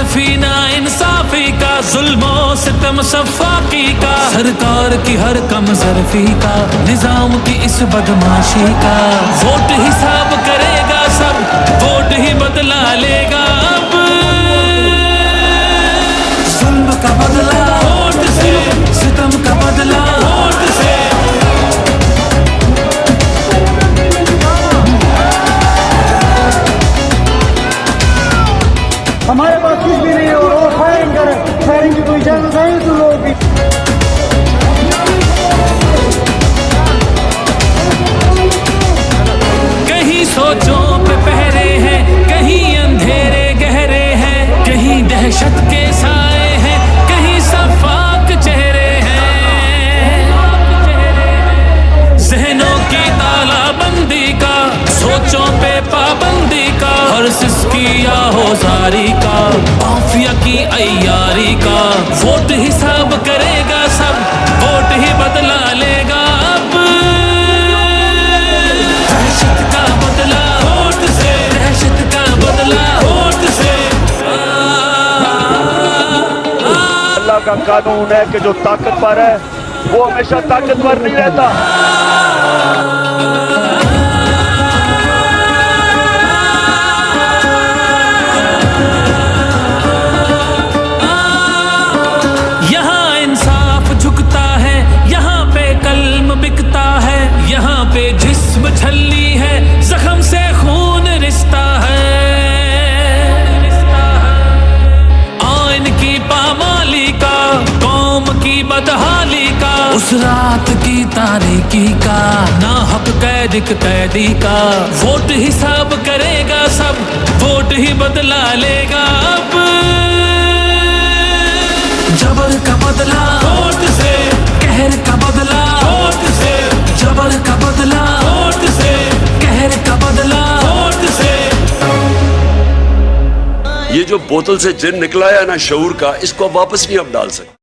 हनफी ना इंसाफी का, जुल्मो सितम सफाकी का, सरकार की हर कम ज़रफ़ी का, निजाम की इस बदमाशी का। वोट हिसाब करेगा सब, वोट ही बदला लेगा अब। जुल्म का बदला वोट से, सितम का बदला वोट से। हमारे पास कुछ भी नहीं है और वो फायरिंग करे, फायरिंग की कोई इजाजत नहीं तो लोग भी। कहीं सोचों पे पहरे हैं, कहीं अंधेरे गहरे हैं, कहीं दहशत के साए हैं, कहीं सफाक चेहरे हैं। जहनों की तालाबंदी का, सोचों पे पाबंदी का, हर सिसकी या होजारी का, माफिया की अय्यारी का। वोट हिसाब करेगा सब, वोट ही बदला लेगा अब। दहशत का बदला वोट से, दहशत का बदला वोट से। अल्लाह का कानून है कि जो ताकतवर है वो हमेशा ताकतवर नहीं रहता। यहाँ इंसाफ झुकता है, यहाँ पे कल्म बिकता है, यहाँ पे जिस्म छल्ली है, जख्म से खून रिश्ता है। आइन की पामाली का, कौम की बदहाली का, उस रात की तारीकी का, ना हक कैदी का। वोट हिसाब करेगा सब, वोट ही बदला लेगा अब। जबर का बदला वोट से, कहर का बदला वोट से, जबर का बदला वोट से, कहर का बदला वोट से। ये जो बोतल से जिन निकला है ना शऊर का, इसको वापस नहीं अब डाल सकते।